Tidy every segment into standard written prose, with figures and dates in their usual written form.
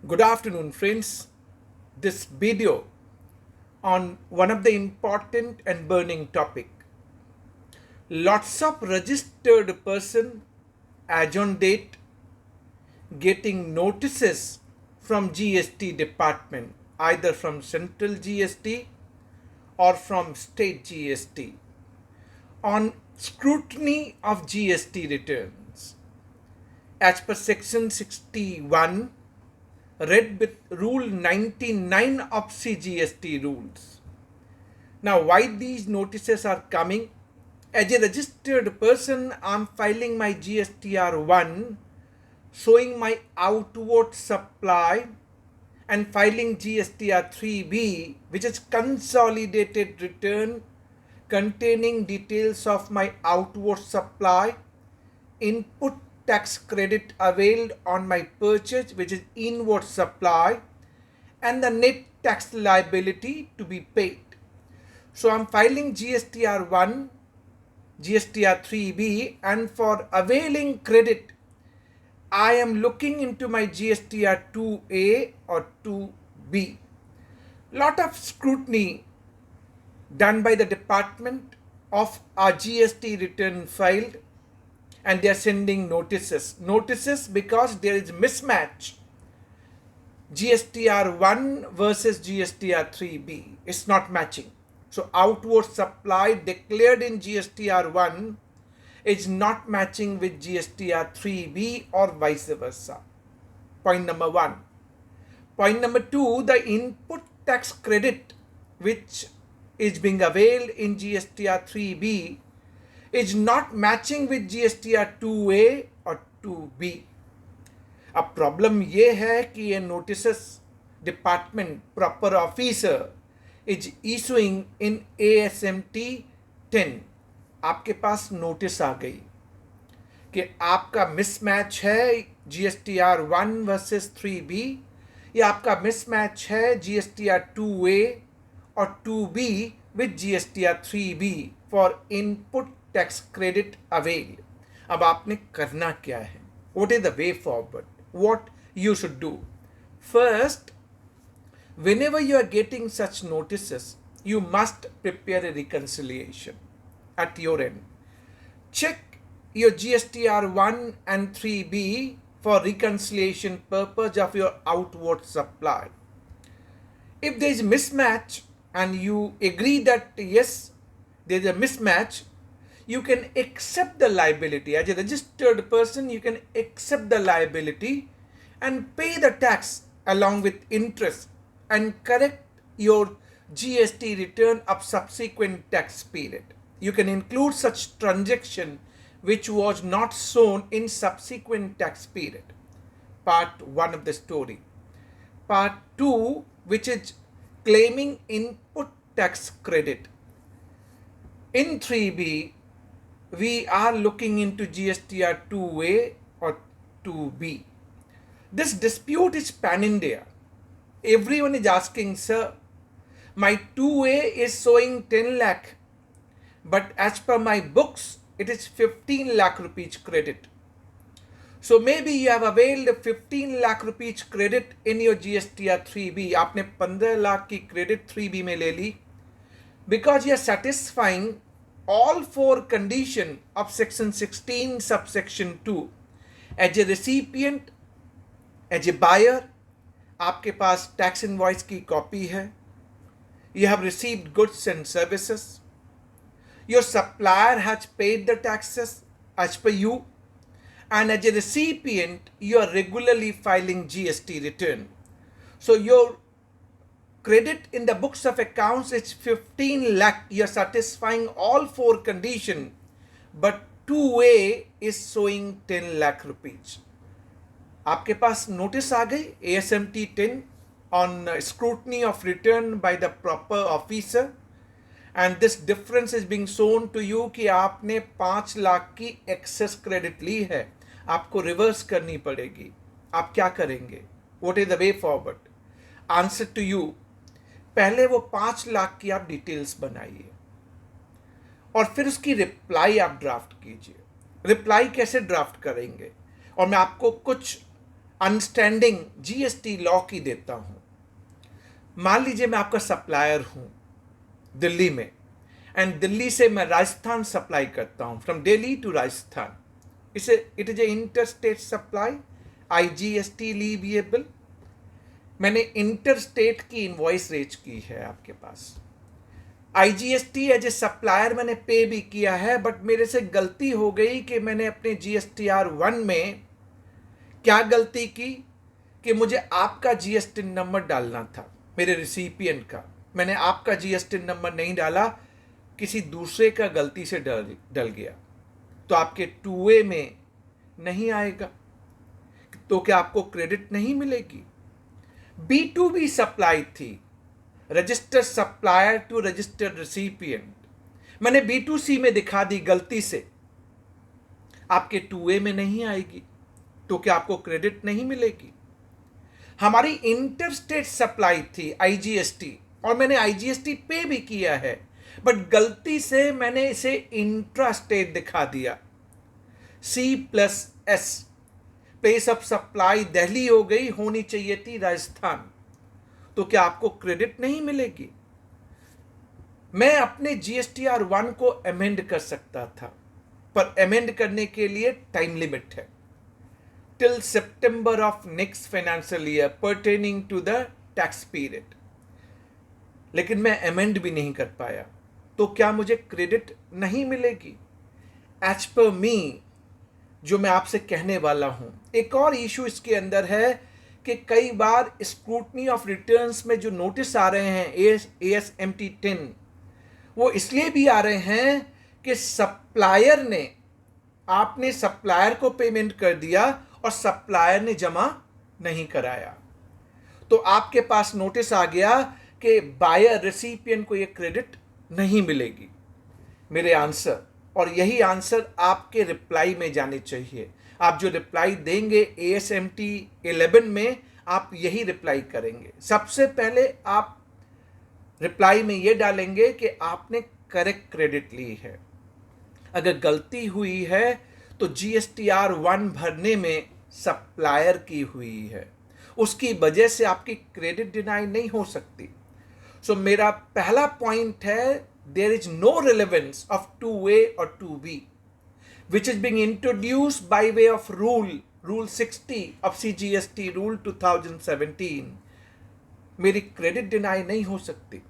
Good afternoon, friends. This video on one of the important and burning topic. Lots of registered person as on date getting notices from GST department, either from central GST or from state GST on scrutiny of GST returns. As per section 61 read with rule 99 of CGST rules. Now, why these notices are coming? As a registered person, I'm filing my GSTR1, showing my outward supply, and filing GSTR3B, which is consolidated return containing details of my outward supply, input tax credit availed on my purchase, which is inward supply, and the net tax liability to be paid. So I'm filing GSTR1, GSTR3B, and for availing credit, I am looking into my GSTR2A or 2B. Lot of scrutiny done by the department of our GST return filed, and they are sending notices because there is mismatch. GSTR1 versus GSTR3B is not matching. So outward supply declared in GSTR1 is not matching with GSTR3B or vice versa. Point number one. Point number two, the input tax credit which is being availed in GSTR3B is not matching with GSTR2A or 2B. अब problem ये है कि ये notice department proper officer is issuing in ASMT 10. आपके पास notice आ गई कि आपका mismatch है GSTR1 वर्सेस 3B, या आपका मिसमैच है GSTR2A और 2B with GSTR3B for input tax credit avail. अब आपने करना क्या है? What is the way forward? What you should do? First, whenever you are getting such notices, you must prepare a reconciliation at your end. Check your GSTR1 and 3B for reconciliation purpose of your outward supply. If there is mismatch and you agree that yes, there is a mismatch, you can accept the liability. As a registered person, you can accept the liability and pay the tax along with interest and correct your GST return of subsequent tax period. You can include such transaction which was not shown in subsequent tax period. Part 1 of the story. Part 2, which is claiming input tax credit. In 3B, we are looking into GSTR 2A or 2B. This dispute is pan-India. Everyone is asking, sir, my 2A is showing 10 lakh, but as per my books, it is 15 lakh rupees credit. So maybe you have availed 15 lakh rupees credit in your GSTR 3B. आपने 15 लाख की credit 3B में ले ली because you are satisfying all four condition of section 16 subsection 2. As a recipient, as a buyer, आपके पास tax invoice की copy है. You have received goods and services. Your supplier has paid the taxes as per you, and as a recipient, you are regularly filing GST return. So your credit in the books of accounts is 15 lakh. You are satisfying all four conditions, but 2A is showing 10 lakh rupees. आपके पास notice आ गई ASMT 10 on scrutiny of return by the proper officer, and this difference is being shown to you कि आपने 5 लाख की excess credit ली है, आपको reverse करनी पड़ेगी. आप क्या करेंगे? What is the way forward? Answer to you. पहले वो 5 लाख की आप डिटेल्स बनाइए और फिर उसकी रिप्लाई आप ड्राफ्ट कीजिए. रिप्लाई कैसे ड्राफ्ट करेंगे? और मैं आपको कुछ अंडरस्टैंडिंग जीएसटी लॉ की देता हूं। मान लीजिए मैं आपका सप्लायर हूं दिल्ली में, एंड दिल्ली से मैं राजस्थान सप्लाई करता हूं, from Delhi to Rajasthan. It is a inter state supply, IGST leviable. मैंने इंटर स्टेट की इनवॉइस रेज की है आपके पास, IGST एज ए सप्लायर मैंने पे भी किया है, बट मेरे से गलती हो गई कि मैंने अपने GSTR1 में क्या गलती की कि मुझे आपका GST नंबर डालना था, मेरे रिसिपिएंट का। मैंने आपका GST नंबर नहीं डाला, किसी दूसरे का गलती से डल गया, तो आपके 2A में नहीं आएगा, तो क्या आपको क्रेडिट नहीं मिलेगी? B2B सप्लाई थी, registered supplier to registered recipient. मैंने B2C में दिखा दी गलती से, आपके 2A में नहीं आएगी, तो क्या आपको क्रेडिट नहीं मिलेगी? हमारी इंटरस्टेट सप्लाई थी IGST, और मैंने IGST पे भी किया है, बट गलती से मैंने इसे इंट्रास्टेट दिखा दिया, C+S। Place of supply Delhi हो गई, होनी चाहिए थी राजस्थान, तो क्या आपको क्रेडिट नहीं मिलेगी? मैं अपने GSTR1 को अमेंड कर सकता था, पर अमेंड करने के लिए टाइम लिमिट है, till September of next financial year pertaining to the tax period. लेकिन मैं अमेंड भी नहीं कर पाया, तो क्या मुझे क्रेडिट नहीं मिलेगी? एज पर मी, जो मैं आपसे कहने वाला हूं, एक और इशू इसके अंदर है कि कई बार स्क्रूटनी ऑफ रिटर्न्स में जो नोटिस आ रहे हैं ASMT 10, वो इसलिए भी आ रहे हैं कि सप्लायर ने, आपने सप्लायर को पेमेंट कर दिया और सप्लायर ने जमा नहीं कराया, तो आपके पास नोटिस आ गया कि बायर रिसिपिएंट को ये क्रेडिट नहीं मिलेगी। मेरे आंसर, और यही आंसर आपके रिप्लाई में जाने चाहिए, आप जो रिप्लाई देंगे ASMT 11 में, आप यही रिप्लाई करेंगे। सबसे पहले आप रिप्लाई में ये डालेंगे कि आपने करेक्ट क्रेडिट ली है। अगर गलती हुई है तो GSTR1 भरने में सप्लायर की हुई है, उसकी वजह से आपकी क्रेडिट डिनाई नहीं हो सकती। सो मेरा पहला पॉइंट है, there is no relevance of 2A और 2B which is being introduced by way of rule 60 of CGST rule 2017। मेरी क्रेडिट डिनाई नहीं हो सकती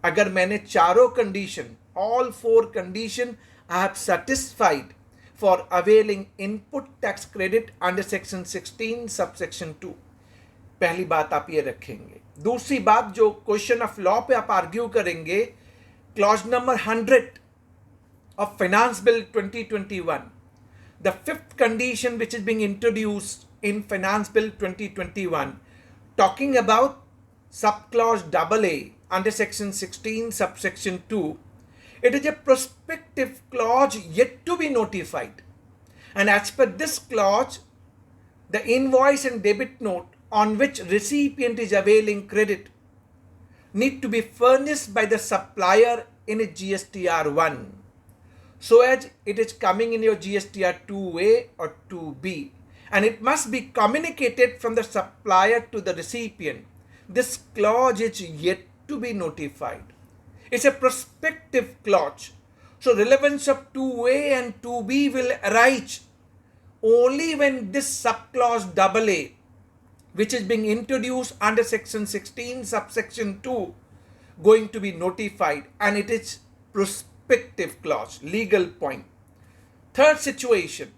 अगर मैंने चारों condition, all 4 condition I have satisfied for availing input tax credit under section 16 subsection 2। पहली बात आप ये रखेंगे। दूसरी बात, जो क्वेश्चन ऑफ लॉ पे आप आर्ग्यू करेंगे, clause number 100 of Finance Bill 2021, the 5th condition which is being introduced in Finance Bill 2021, talking about subclause AA under section 16 subsection 2, it is a prospective clause yet to be notified, and as per this clause, the invoice and debit note on which recipient is availing credit need to be furnished by the supplier in a GSTR1, so as it is coming in your GSTR 2A or 2B, and it must be communicated from the supplier to the recipient. This clause is yet to be notified. It's a prospective clause, so relevance of 2A and 2B will arise only when this subclause AA, which is being introduced under section 16 subsection 2, going to be notified, and it is prospective clause, legal point. Third situation,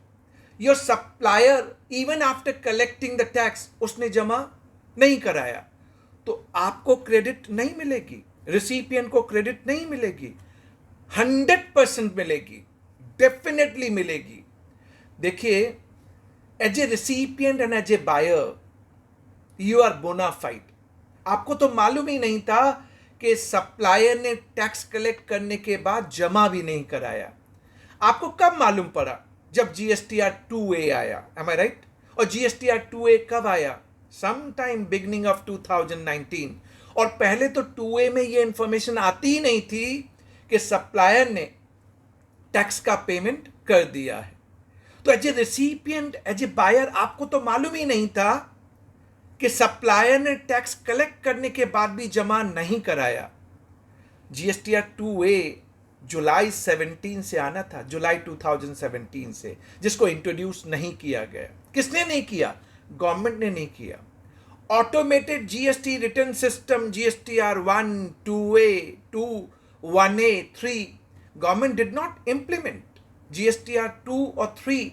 your supplier even after collecting the tax उसने जमा नहीं कराया, तो आपको credit नहीं मिलेगी, recipient को credit नहीं मिलेगी। 100% मिलेगी, डेफिनेटली मिलेगी। देखिए, as a recipient and as a buyer you are bonafide. आपको तो मालूम ही नहीं था कि सप्लायर ने टैक्स कलेक्ट करने के बाद जमा भी नहीं कराया। आपको कब मालूम पड़ा? जब GSTR 2A आया, am I right? और GSTR 2A कब आया? Some time beginning of 2019। और पहले तो 2A में ये इंफॉर्मेशन आती ही नहीं थी कि सप्लायर ने टैक्स का पेमेंट कर दिया है। तो as a recipient, as a buyer, आपको तो मालूम ही नहीं था कि सप्लायर ने टैक्स कलेक्ट करने के बाद भी जमा नहीं कराया। जीएसटीआर 2A जुलाई 17 से आना था, जुलाई 2017 से, जिसको इंट्रोड्यूस नहीं किया गया। किसने नहीं किया? गवर्नमेंट ने नहीं किया। Automated GST return system GSTR 1, 2A, 2, 1A, 3 government did not implement. GSTR 2 और 3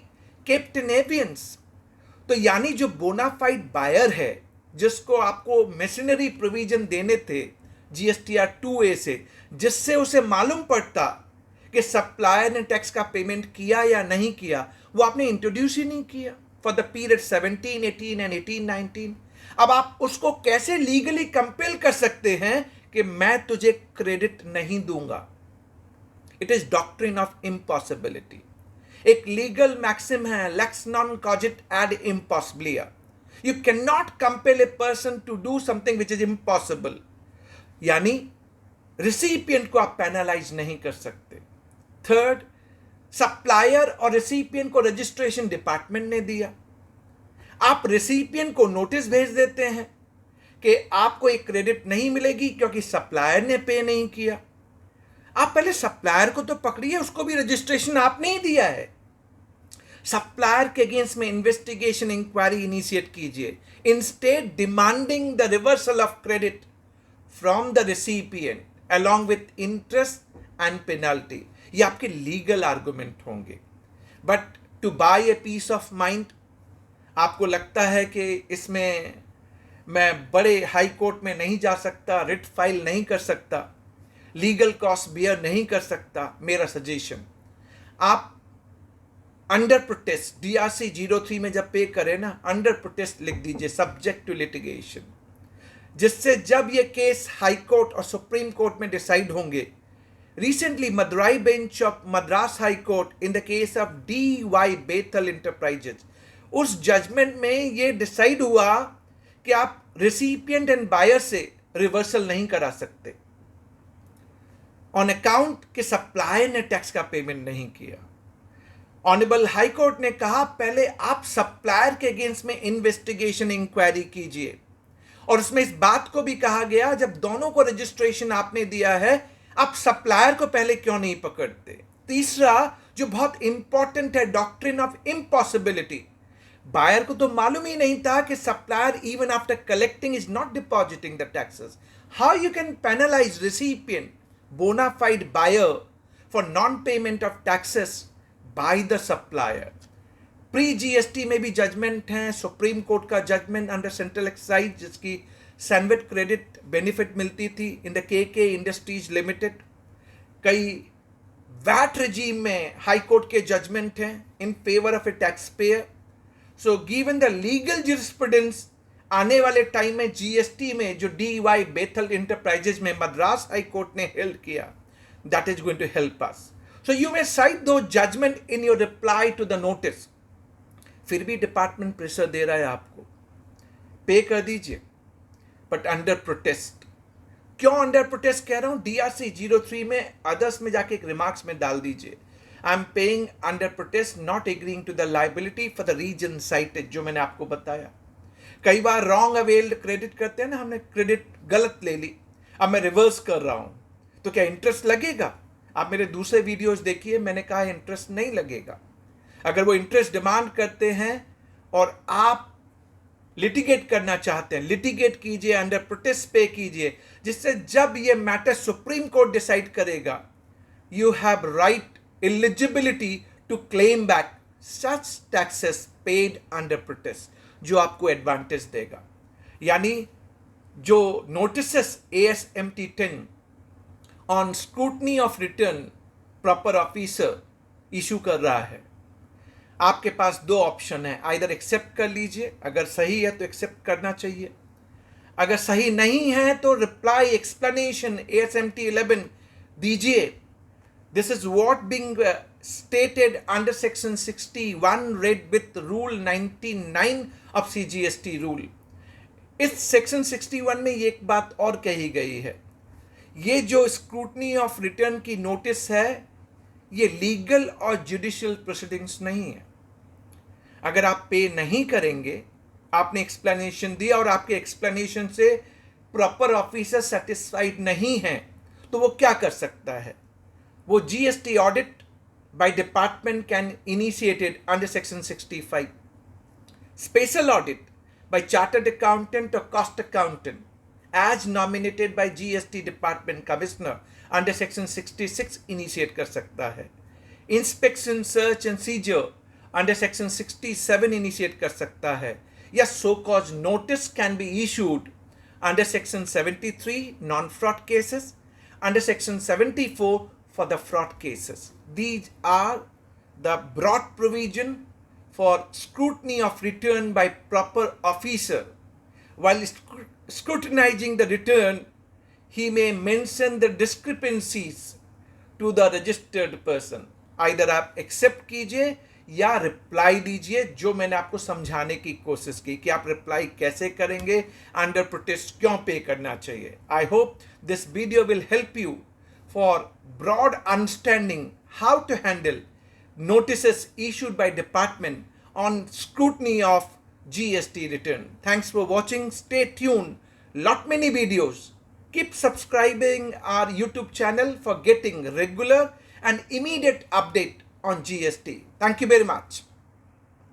केप्ट इन एबियंस। तो यानी जो बोनाफाइड बायर है, जिसको आपको मशीनरी प्रोविजन देने थे जीएसटीआर 2A से, जिससे उसे मालूम पड़ता कि सप्लायर ने टैक्स का पेमेंट किया या नहीं किया, वो आपने इंट्रोड्यूस ही नहीं किया फॉर द पीरियड 17, 18 एंड 18, 19। अब आप उसको कैसे लीगली कंपेल कर सकते हैं कि मैं तुझे क्रेडिट नहीं दूंगा? It is doctrine of impossibility. एक लीगल मैक्सिम है, lex non cogit ad impossibilia. You can not compel a person to do something which is impossible. यानी रिसिपिएंट को आप पेनलाइज नहीं कर सकते। थर्ड, सप्लायर और रिसिपिएंट को रजिस्ट्रेशन डिपार्टमेंट ने दिया। आप रिसिपिएंट को नोटिस भेज देते हैं कि आपको एक क्रेडिट नहीं मिलेगी क्योंकि सप्लायर ने पे नहीं किया। आप पहले सप्लायर को तो पकड़िए, उसको भी रजिस्ट्रेशन आपने ही दिया है। सप्लायर के अगेंस्ट में इन्वेस्टिगेशन इंक्वायरी इनिशिएट कीजिए, instead demanding the reversal of credit from the recipient along with interest and penalty. ये आपके लीगल आर्गुमेंट होंगे। But to buy a piece of mind, आपको लगता है कि इसमें मैं बड़े हाई कोर्ट में नहीं जा सकता, रिट फाइल नहीं कर सकता, लीगल कॉस्ट बियर नहीं कर सकता। मेरा सजेशन, आप अंडर प्रोटेस्ट DRC 03 में जब पे करें ना, अंडर प्रोटेस्ट लिख दीजिए, सब्जेक्ट टू लिटिगेशन, जिससे जब ये केस हाई कोर्ट और सुप्रीम कोर्ट में डिसाइड होंगे। Recently Madurai bench of Madras high court in the case of DY Bethel enterprises, उस जजमेंट में ये डिसाइड हुआ कि आप रिसिपिएंट एंड बायर से रिवर्सल नहीं करा सकते ऑन अकाउंट कि सप्लायर ने टैक्स का पेमेंट नहीं किया। ऑनरेबल हाई कोर्ट ने कहा पहले आप सप्लायर के अगेंस्ट में इन्वेस्टिगेशन इंक्वायरी कीजिए, और उसमें इस बात को भी कहा गया जब दोनों को रजिस्ट्रेशन आपने दिया है, आप सप्लायर को पहले क्यों नहीं पकड़ते। तीसरा जो बहुत इंपॉर्टेंट है, डॉक्ट्रिन ऑफ इम्पॉसिबिलिटी। बायर को तो मालूम ही नहीं था कि supplier even after collecting is not depositing the taxes. How you can penalise recipient bona fide buyer for non-payment of taxes by the supplier? Pre-GST में भी जजमेंट हैं, सुप्रीम कोर्ट का जजमेंट अंडर सेंट्रल एक्साइज, जिसकी CENVAT credit benefit मिलती थी in the KK industries limited. कई VAT regime में high court के जजमेंट हैं in favour of A tax payer. So given the legal jurisprudence, आने वाले टाइम में जीएसटी में जो DY बेथल इंटरप्राइजेज में मद्रास हाई कोर्ट ने हेल्ड किया, that is going to help us. So you may cite दो judgement in your reply to the notice. फिर भी डिपार्टमेंट प्रेशर दे रहा है आपको, पे कर दीजिए, बट अंडर प्रोटेस्ट। क्यों अंडर प्रोटेस्ट कह रहा हूं? DRC 03 में अदर्स में जाके एक रिमार्क्स में डाल दीजिए, I am paying under protest not agreeing to the liability for the reason cited, जो मैंने आपको बताया। कई बार रॉन्ग अवेल्ड क्रेडिट करते हैं ना, हमने क्रेडिट गलत ले ली, अब मैं रिवर्स कर रहा हूं, तो क्या इंटरेस्ट लगेगा? आप मेरे दूसरे वीडियोस देखिए, मैंने कहा इंटरेस्ट नहीं लगेगा। अगर वो इंटरेस्ट डिमांड करते हैं और आप लिटिगेट करना चाहते हैं, लिटिगेट कीजिए, अंडर प्रोटेस्ट पे कीजिए, जिससे जब ये मैटर सुप्रीम कोर्ट डिसाइड करेगा, you have right eligibility to claim back such taxes paid under protest, जो आपको एडवांटेज देगा। यानी जो notices ASMT 10 on scrutiny of return proper officer issue कर रहा है, आपके पास दो ऑप्शन है, आइदर एक्सेप्ट कर लीजिए, अगर सही है तो एक्सेप्ट करना चाहिए, अगर सही नहीं है तो रिप्लाई एक्सप्लेनेशन ASMT 11 दीजिए। This is what being stated under section 61 read with rule 99 of CGST rule। इस सेक्शन 61 में ये एक बात और कही गई है, ये जो स्क्रूटनी ऑफ रिटर्न की नोटिस है, ये लीगल और जुडिशियल प्रोसीडिंग्स नहीं है। अगर आप पे नहीं करेंगे आपने एक्सप्लेनेशन दिया और आपके एक्सप्लेनेशन से प्रॉपर ऑफिसर सेटिस्फाइड नहीं है, तो वो क्या कर सकता है? वो GST audit by department can initiated under section 65. Special audit by chartered accountant or cost accountant as nominated by GST department commissioner under section 66 initiate कर सकता है. Inspection search and seizure under section 67 initiate कर सकता है. या so cause notice can be issued under section 73 non-fraud cases, under section 74 for the fraud cases. These are the broad provision for scrutiny of return by proper officer. While scrutinizing the return, he may mention the discrepancies to the registered person. Either आप accept कीजिए या reply दीजिए, जो मैंने आपको समझाने की कोशिश की कि आप रिप्लाई कैसे करेंगे, अंडर प्रोटेस्ट क्यों पे करना चाहिए. I hope this video will help you for broad understanding how to handle notices issued by department on scrutiny of GST return. Thanks for watching. Stay tuned. Lot many videos. Keep subscribing our YouTube channel for getting regular and immediate update on GST. Thank you very much.